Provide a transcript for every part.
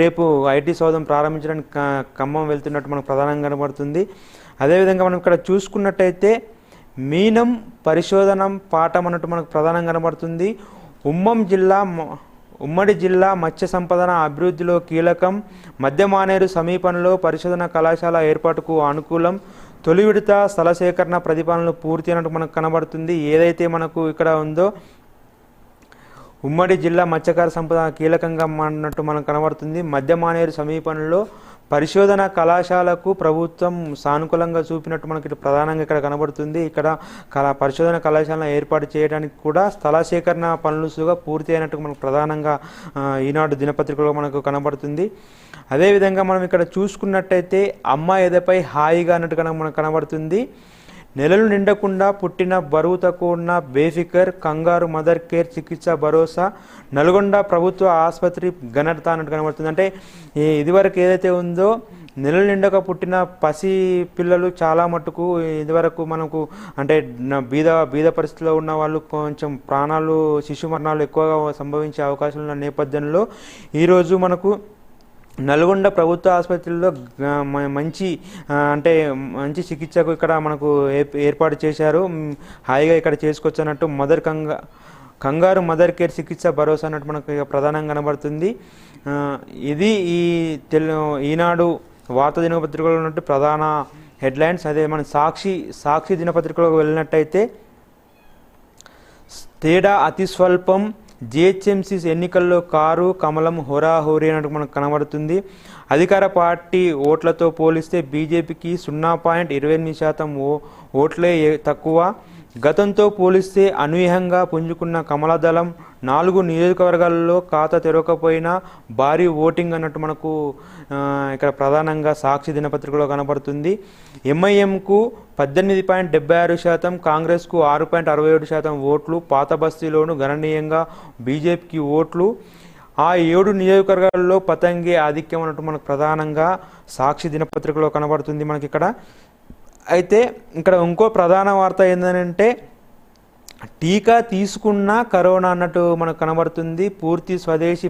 రేపు ఐటీ సౌధం ప్రారంభించడానికి ఖమ్మం వెళ్తున్నట్టు మనకు ప్రధానంగా కనబడుతుంది. అదేవిధంగా మనం ఇక్కడ చూసుకున్నట్టయితే మీనం పరిశోధనం పాఠం అన్నట్టు మనకు ప్రధానంగా కనబడుతుంది. ఉమ్మడి జిల్లా మత్స్య సంపదన అభివృద్ధిలో కీలకం, మధ్య మానేరు సమీపంలో పరిశోధన కళాశాల ఏర్పాటుకు అనుకూలం, తొలి విడత స్థల సేకరణ ప్రతిపాదనలు పూర్తి అన్నట్టు మనకు కనబడుతుంది. ఏదైతే మనకు ఇక్కడ ఉందో ఉమ్మడి జిల్లా మత్స్యకార సంపద కీలకంగా అన్నట్టు మనకు కనబడుతుంది. మధ్య మానేరు సమీపంలో పరిశోధన కళాశాలకు ప్రభుత్వం సానుకూలంగా చూపినట్టు మనకి ప్రధానంగా ఇక్కడ కనబడుతుంది. ఇక్కడ పరిశోధన కళాశాలను ఏర్పాటు చేయడానికి కూడా స్థల సేకరణ పనులుగా పూర్తి అయినట్టు మనకు ప్రధానంగా ఈనాడు దినపత్రికలో మనకు కనబడుతుంది. అదేవిధంగా మనం ఇక్కడ చూసుకున్నట్టయితే అమ్మ ఎదపై హాయిగా అన్నట్టు మనకు కనబడుతుంది. నెలలు నిండకుండా పుట్టిన బరువు తక్కువ ఉన్న బేఫికర్ కంగారు మదర్ కేర్ చికిత్స భరోసా, నల్గొండ ప్రభుత్వ ఆసుపత్రి ఘనత అన్నట్టు కనబడుతుంది. అంటే ఇదివరకు ఏదైతే ఉందో నెలలు నిండక పుట్టిన పసి పిల్లలు చాలా మట్టుకు ఇదివరకు మనకు అంటే బీద పరిస్థితిలో ఉన్న వాళ్ళు కొంచెం ప్రాణాలు శిశు మరణాలు ఎక్కువగా సంభవించే అవకాశాలు ఉన్న నేపథ్యంలో ఈరోజు మనకు నల్గొండ ప్రభుత్వ ఆసుపత్రిలో మంచి చికిత్సకు ఇక్కడ మనకు ఏర్పాటు చేశారు. హాయిగా ఇక్కడ చేసుకోవచ్చన్నట్టు కంగారు మదర్ కేర్ చికిత్స భరోసా అన్నట్టు మనకు ప్రధానంగా కనబడుతుంది. ఇది ఈనాడు వార్తా దినపత్రికలో ఉన్నట్టు ప్రధాన హెడ్లైన్స్. అదే మన సాక్షి దినపత్రికలోకి వెళ్ళినట్టయితే తేడా అతి స్వల్పం, జిహెచ్ఎంసీ ఎన్నికల్లో కారు కమలం హోరాహోరీ అన్నట్టు మనకు కనబడుతుంది. అధికార పార్టీ ఓట్లతో పోలిస్తే బీజేపీకి 0.28% ఓట్లే తక్కువ. గతంతో పోలిస్తే అనూహ్యంగా పుంజుకున్న కమలదళం 4 నియోజకవర్గాల్లో ఖాతా తెరవకపోయినా భారీ ఓటింగ్ అన్నట్టు మనకు ఇక్కడ ప్రధానంగా సాక్షి దినపత్రికలో కనబడుతుంది. ఎంఐఎంకు 18.76%, కాంగ్రెస్కు 6.67% ఓట్లు, పాత బస్తీలోను గణనీయంగా బీజేపీకి ఓట్లు. ఆ 7 నియోజకవర్గాల్లో పతంగి ఆధిక్యం అన్నట్టు మనకు ప్రధానంగా సాక్షి దినపత్రికలో కనబడుతుంది మనకి ఇక్కడ. అయితే ఇక్కడ ఇంకో ప్రధాన వార్త ఏంటంటే టీకా తీసుకున్న కరోనా అన్నట్టు మనకు కనబడుతుంది. పూర్తి స్వదేశీ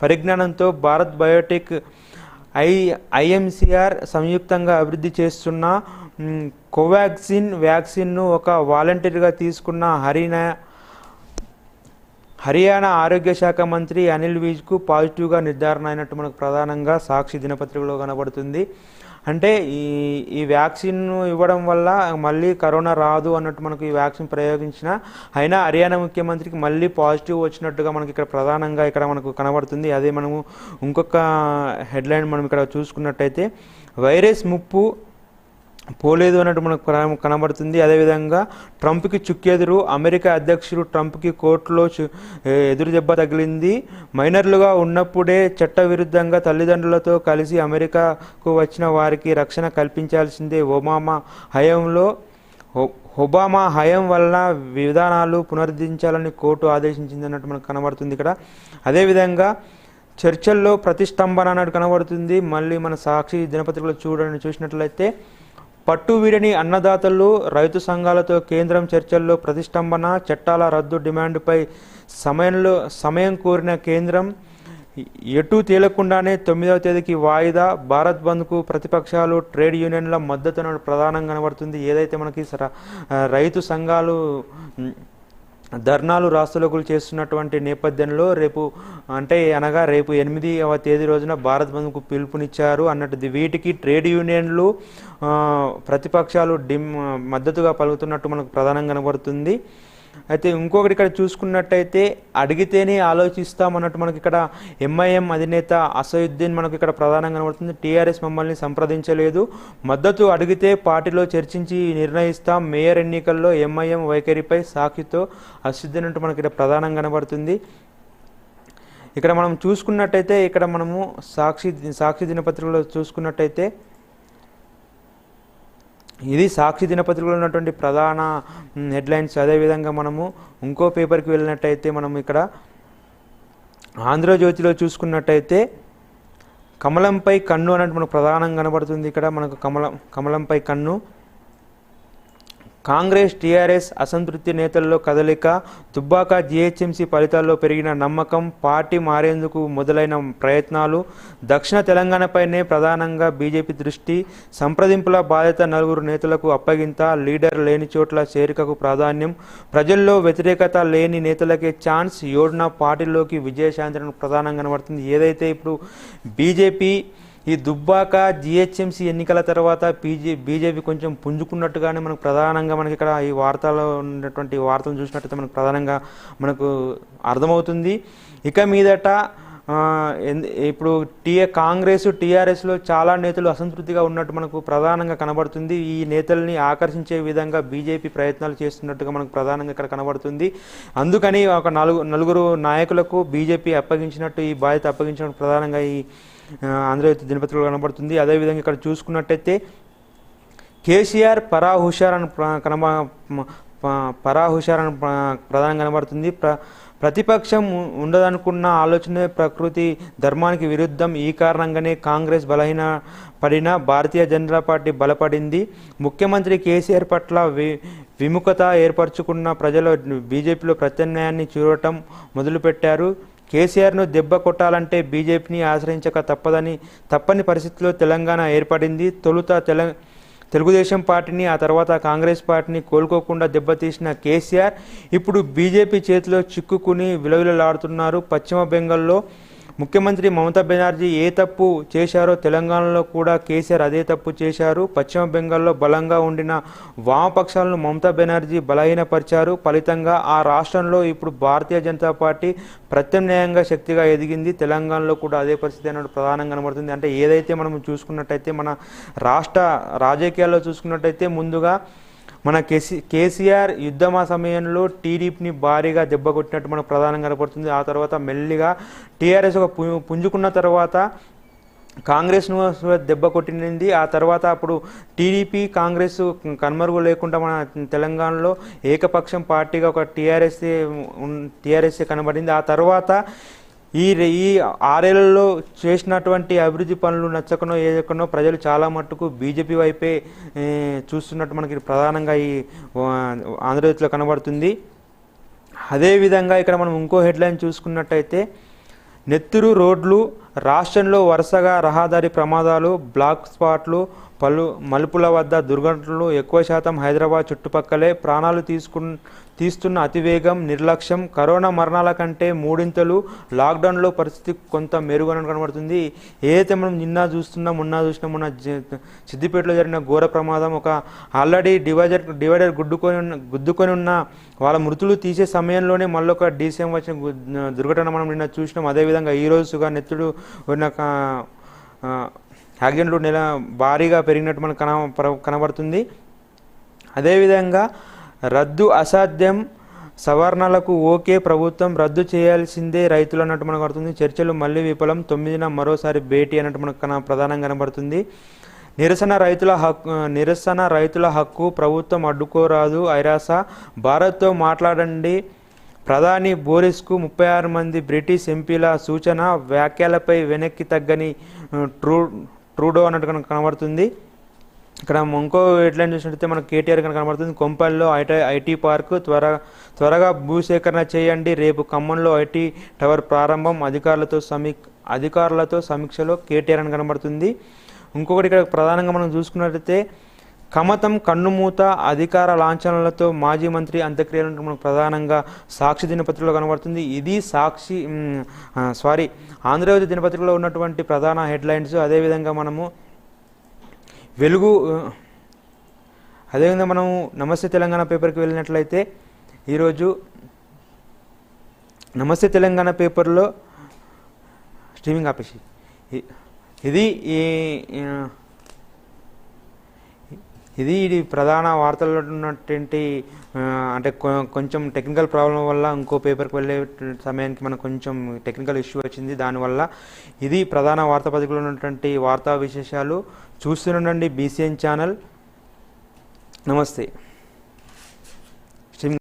పరిజ్ఞానంతో భారత్ బయోటెక్ ఐఎంసిఆర్ సంయుక్తంగా అభివృద్ధి చేస్తున్న కోవాక్సిన్ వ్యాక్సిన్ను ఒక వాలంటీర్గా తీసుకున్న హర్యానా ఆరోగ్య శాఖ మంత్రి అనిల్ విజ్కు పాజిటివ్గా నిర్ధారణ అయినట్టు మనకు ప్రధానంగా సాక్షి దినపత్రికలో కనబడుతుంది. అంటే ఈ వ్యాక్సిన్ ఇవ్వడం వల్ల మళ్ళీ కరోనా రాదు అన్నట్టు మనకు ఈ వ్యాక్సిన్ ప్రయోగించిన అయినా హర్యానా ముఖ్యమంత్రికి మళ్ళీ పాజిటివ్ వచ్చినట్టుగా మనకి ఇక్కడ ప్రధానంగా ఇక్కడ మనకు కనబడుతుంది. అదే మనము ఇంకొక హెడ్లైన్ మనం ఇక్కడ చూసుకున్నట్టయితే వైరస్ ముప్పు పోలేదు అన్నట్టు మనకు కనబడుతుంది. అదేవిధంగా ట్రంప్కి చుక్కెదురు, అమెరికా అధ్యక్షుడు ట్రంప్కి కోర్టులో ఎదురు దెబ్బ తగిలింది. మైనర్లుగా ఉన్నప్పుడే చట్టవిరుద్ధంగా తల్లిదండ్రులతో కలిసి అమెరికాకు వచ్చిన వారికి రక్షణ కల్పించాల్సిందే. ఒబామా హయాం వల్ల విధానాలు పునరుద్ధరించాలని కోర్టు ఆదేశించింది అన్నట్టు మనకు కనబడుతుంది ఇక్కడ. అదేవిధంగా చర్చల్లో ప్రతిష్టంభన అన్నట్టు కనబడుతుంది. మళ్ళీ మన సాక్షి దినపత్రికలో చూసినట్లయితే పట్టు వీడని అన్నదాతలు రైతు సంఘాలతో కేంద్రం చర్చల్లో ప్రతిష్టంభన, చట్టాల రద్దు డిమాండ్పై సమయం కోరిన కేంద్రం ఎటూ తేలకుండానే 9వ తేదీకి వాయిదా. భారత్ బంద్కు ప్రతిపక్షాలు ట్రేడ్ యూనియన్ల మద్దతు ప్రధానంగా కనబడుతుంది. ఏదైతే మనకి రైతు సంఘాలు ధర్నాలు రాస్తారోకోలు చేస్తున్నటువంటి నేపథ్యంలో రేపు 8వ తేదీ రోజున భారత్ బంద్కు పిలుపునిచ్చారు అన్నట్టు. వీటికి ట్రేడ్ యూనియన్లు ప్రతిపక్షాలు మద్దతుగా పలుకుతున్నట్టు మనకు ప్రధానంగా కనబడుతుంది. అయితే ఇంకొకటి ఇక్కడ చూసుకున్నట్టయితే అడిగితేనే ఆలోచిస్తామన్నట్టు మనకి ఇక్కడ ఎంఐఎం అధినేత అసదుద్దీన్ మనకు ఇక్కడ ప్రధానంగా కనబడుతుంది. టీఆర్ఎస్ మమ్మల్ని సంప్రదించలేదు, మద్దతు అడిగితే పార్టీలో చర్చించి నిర్ణయిస్తాం. మేయర్ ఎన్నికల్లో ఎంఐఎం వైఖరిపై సాక్షితో అసదుద్దీన్ అంటూ మనకి ఇక్కడ ప్రధానంగా కనబడుతుంది. ఇక్కడ మనం చూసుకున్నట్టయితే ఇక్కడ మనము సాక్షి దినపత్రికలో చూసుకున్నట్టయితే ఇది సాక్షి దినపత్రికలో ఉన్నటువంటి ప్రధాన హెడ్లైన్స్. అదేవిధంగా మనము ఇంకో పేపర్కి వెళ్ళినట్టయితే మనం ఇక్కడ ఆంధ్రజ్యోతిలో చూసుకున్నట్టయితే కమలంపై కన్ను అన్నట్టు మనకు ప్రధానంగా కనబడుతుంది. ఇక్కడ మనకు కమలంపై కన్ను కాంగ్రెస్ టీఆర్ఎస్ అసంతృప్తి నేతల్లో కదలిక, దుబ్బాక జీహెచ్ఎంసీ ఫలితాల్లో పెరిగిన నమ్మకం, పార్టీ మారేందుకు మొదలైన ప్రయత్నాలు, దక్షిణ తెలంగాణపైనే ప్రధానంగా బీజేపీ దృష్టి, సంప్రదింపుల బాధ్యత నలుగురు నేతలకు అప్పగింత, లీడర్ లేని చోట్ల చేరికకు ప్రాధాన్యం, ప్రజల్లో వ్యతిరేకత లేని నేతలకే ఛాన్స్, యోడ్న పార్టీలోకి విజయశాంతి ప్రధానంగా కనబడుతుంది. ఏదైతే ఇప్పుడు బీజేపీ ఈ దుబ్బాక జిహెచ్ఎంసీ ఎన్నికల తర్వాత బీజేపీ కొంచెం పుంజుకున్నట్టుగానే మనకు ప్రధానంగా మనకి ఇక్కడ ఈ వార్తలో ఉన్నటువంటి వార్తలు చూసినట్టయితే మనకు ప్రధానంగా మనకు అర్థమవుతుంది. ఇక మీదట ఇప్పుడు కాంగ్రెస్ టీఆర్ఎస్లో చాలా నేతలు అసంతృప్తిగా ఉన్నట్టు మనకు ప్రధానంగా కనబడుతుంది. ఈ నేతల్ని ఆకర్షించే విధంగా బీజేపీ ప్రయత్నాలు చేస్తున్నట్టుగా మనకు ప్రధానంగా ఇక్కడ కనబడుతుంది. అందుకని ఒక నలుగురు నాయకులకు బీజేపీ అప్పగించినట్టు ఈ బాధ్యత అప్పగించినట్టు ప్రధానంగా ఈ ఆంధ్రజ్యోతి దినపత్రికలో కనబడుతుంది. అదేవిధంగా ఇక్కడ చూసుకున్నట్టయితే కేసీఆర్ పరాహుషారని ప్రధానంగా కనబడుతుంది. ప్రతిపక్షం ఉండదనుకున్న ఆలోచనే ప్రకృతి ధర్మానికి విరుద్ధం. ఈ కారణంగానే కాంగ్రెస్ బలహీన పడిన భారతీయ జనతా పార్టీ బలపడింది. ముఖ్యమంత్రి కేసీఆర్ పట్ల విముఖత ఏర్పరచుకున్న ప్రజలు బీజేపీలో ప్రత్యామ్నాయాన్ని చూడటం మొదలుపెట్టారు. కేసీఆర్ను దెబ్బ కొట్టాలంటే బీజేపీని ఆశ్రయించక తప్పని పరిస్థితిలో తెలంగాణ ఏర్పడింది. తొలుత తెలుగుదేశం పార్టీని, ఆ తర్వాత కాంగ్రెస్ పార్టీని కోలుకోకుండా దెబ్బతీసిన కేసీఆర్ ఇప్పుడు బీజేపీ చేతిలో చిక్కుకుని విలవిలలాడుతున్నారు. పశ్చిమ బెంగాల్లో ముఖ్యమంత్రి మమతా బెనర్జీ ఏ తప్పు చేశారో తెలంగాణలో కూడా కేసీఆర్ అదే తప్పు చేశారు. పశ్చిమ బెంగాల్లో బలంగా ఉండిన వామపక్షాలను మమతా బెనర్జీ బలహీనపరిచారు. ఫలితంగా ఆ రాష్ట్రంలో ఇప్పుడు భారతీయ జనతా పార్టీ ప్రత్యామ్నాయంగా శక్తిగా ఎదిగింది. తెలంగాణలో కూడా అదే పరిస్థితి అన్నట్టు ప్రధానంగా కనబడుతుంది. అంటే ఏదైతే మనం చూసుకున్నట్టయితే మన రాష్ట్ర రాజకీయాల్లో చూసుకున్నట్టయితే ముందుగా మన కేసీఆర్ యుద్ధమా సమయంలో టీడీపీని భారీగా దెబ్బ కొట్టినట్టు మనకు ప్రధానంగా కనపడుతుంది. ఆ తర్వాత మెల్లిగా టీఆర్ఎస్ ఒక పుంజుకున్న తర్వాత కాంగ్రెస్ను దెబ్బ కొట్టింది. ఆ తర్వాత అప్పుడు టీడీపీ కాంగ్రెస్ కనుమరుగు లేకుండా మన తెలంగాణలో ఏకపక్షం పార్టీగా ఒక టీఆర్ఎస్ కనబడింది. ఆ తర్వాత ఈ 6 ఏళ్లలో చేసినటువంటి అభివృద్ధి పనులు నచ్చకనో ఏదకనో ప్రజలు చాలా మట్టుకు బీజేపీ వైపే చూస్తున్నట్టు మనకి ప్రధానంగా ఈ ఆంధ్రజ్యోతిలో కనబడుతుంది. అదేవిధంగా ఇక్కడ మనం ఇంకో హెడ్లైన్ చూసుకున్నట్టయితే నెత్తురు రోడ్లు, రాష్ట్రంలో వరుసగా రహదారి ప్రమాదాలు, బ్లాక్ స్పాట్లు, మలుపుల వద్ద దుర్ఘటనలు, ఎక్కువ శాతం హైదరాబాద్ చుట్టుపక్కలే, ప్రాణాలు తీస్తున్న అతివేగం, నిర్లక్ష్యం, కరోనా మరణాల కంటే మూడింతలు, లాక్డౌన్లో పరిస్థితి కొంత మెరుగని కనబడుతుంది. ఏదైతే మనం మొన్న చూసిన సిద్దిపేటలో జరిగిన ఘోర ప్రమాదం, ఒక ఆల్రెడీ డివైడర్ గుద్దుకొని ఉన్న వాళ్ళ మృతులు తీసే సమయంలోనే మళ్ళొక డీసీఎం వచ్చిన దుర్ఘటన మనం నిన్న చూసినాం. అదేవిధంగా ఈరోజుగా నెత్తుడు ఉన్న యాక్సిడెంట్లు భారీగా పెరిగినట్టు మనకు కనబడుతుంది. అదేవిధంగా రద్దు అసాధ్యం, సవరణలకు ఓకే, ప్రభుత్వం రద్దు చేయాల్సిందే రైతులు అన్నట్టు మనకు పడుతుంది. చర్చలు మళ్లీ విఫలం, 9న మరోసారి భేటీ అన్నట్టు మనకు ప్రధానంగా కనబడుతుంది. నిరసన రైతుల హక్కు, ప్రభుత్వం అడ్డుకోరాదు, ఐరాస, భారత్తో మాట్లాడండి, ప్రధాని బోరిస్కు 36 మంది బ్రిటిష్ ఎంపీల సూచన, వ్యాఖ్యలపై వెనక్కి తగ్గని ట్రూడో అన్నట్టు కనబడుతుంది. ఇక్కడ ఇంకో హెడ్లైన్ చూసినట్టయితే మనకు కేటీఆర్ కనుక కనబడుతుంది. కొంపల్లో ఐటీ పార్క్ త్వరగా భూసేకరణ చేయండి, రేపు ఖమ్మంలో ఐటీ టవర్ ప్రారంభం, అధికారులతో సమీక్షలో కేటీఆర్ అని కనబడుతుంది. ఇంకొకటి ఇక్కడ ప్రధానంగా మనం చూసుకున్నట్లయితే కమతం కన్నుమూత, అధికార లాంఛనాలతో మాజీ మంత్రి అంత్యక్రియలు మనకు ప్రధానంగా సాక్షి దినపత్రికలో కనబడుతుంది. ఇది ఆంధ్రజ్యోతి దినపత్రికలో ఉన్నటువంటి ప్రధాన హెడ్లైన్స్. అదేవిధంగా మనము నమస్తే తెలంగాణ పేపర్కి వెళ్ళినట్లయితే ఈరోజు నమస్తే తెలంగాణ పేపర్లో స్ట్రీమింగ్ ఆపేసి ఇది ప్రధాన వార్తల్లో ఉన్నటువంటి అంటే కొంచెం టెక్నికల్ ప్రాబ్లం వల్ల ఇంకో పేపర్కి వెళ్ళే సమయానికి మనకు కొంచెం టెక్నికల్ ఇష్యూ వచ్చింది. దానివల్ల ఇది ప్రధాన వార్తాపత్రికలో ఉన్నటువంటి వార్తా విశేషాలు. చూస్తూనే ఉండండి BCN ఛానల్. నమస్తే.